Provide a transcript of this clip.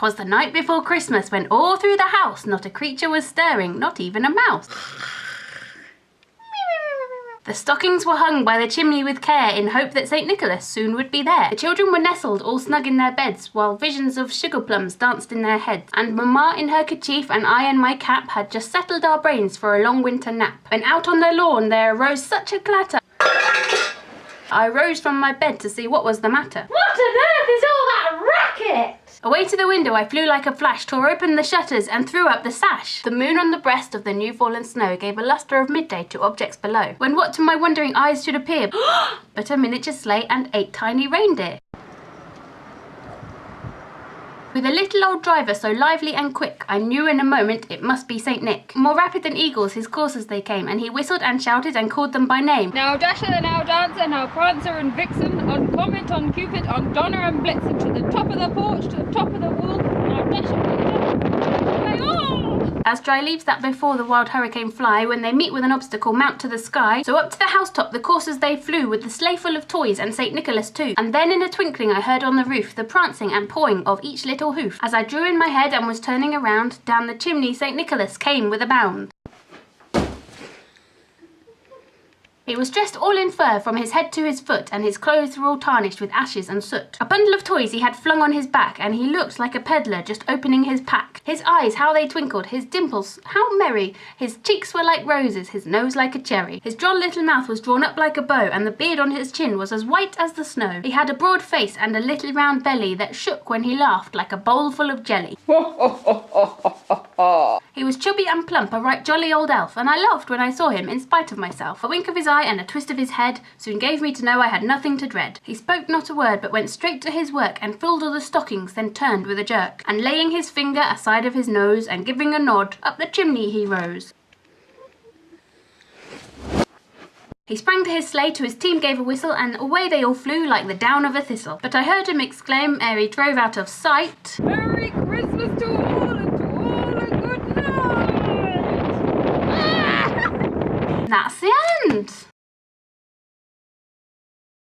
'Twas the night before Christmas, when all through the house not a creature was stirring, not even a mouse. The stockings were hung by the chimney with care, in hope that St. Nicholas soon would be there. The children were nestled all snug in their beds, while visions of sugar plums danced in their heads, and Mamma in her kerchief and I in my cap had just settled our brains for a long winter nap, when out on the lawn there arose such a clatter. I rose from my bed to see what was the matter. What on earth is all that racket? Away to the window I flew like a flash, tore open the shutters and threw up the sash. The moon on the breast of the new fallen snow gave a lustre of midday to objects below, when what to my wondering eyes should appear but a miniature sleigh and 8 tiny reindeer. With a little old driver so lively and quick, I knew in a moment it must be St. Nick. More rapid than eagles his coursers they came, and he whistled and shouted and called them by name. Now Dasher, now Dancer, now Prancer and Vixen, on Comet, on Cupid, on Donner and Blitzen, to the top of the porch, to the top of the wall, now Dasher, As dry leaves that before the wild hurricane fly, when they meet with an obstacle mount to the sky, so up to the housetop the coursers they flew, with the sleigh full of toys and St. Nicholas too. And then in a twinkling I heard on the roof the prancing and pawing of each little hoof. As I drew in my head and was turning around, down the chimney St. Nicholas came with a bound. He was dressed all in fur from his head to his foot, and his clothes were all tarnished with ashes and soot. A bundle of toys he had flung on his back, and he looked like a peddler just opening his pack. His eyes, how they twinkled, his dimples, how merry, his cheeks were like roses, his nose like a cherry. His droll little mouth was drawn up like a bow, and the beard on his chin was as white as the snow. He had a broad face and a little round belly that shook when he laughed like a bowl full of jelly. He was chubby and plump, a right jolly old elf, and I laughed when I saw him in spite of myself. A wink of his eye and a twist of his head soon gave me to know I had nothing to dread. He spoke not a word, but went straight to his work and filled all the stockings, then turned with a jerk, and laying his finger aside of his nose and giving a nod, up the chimney he rose. He sprang to his sleigh, to his team gave a whistle, and away they all flew like the down of a thistle. But I heard him exclaim ere he drove out of sight, Merry Christmas to all, and to all a good night! "That's it!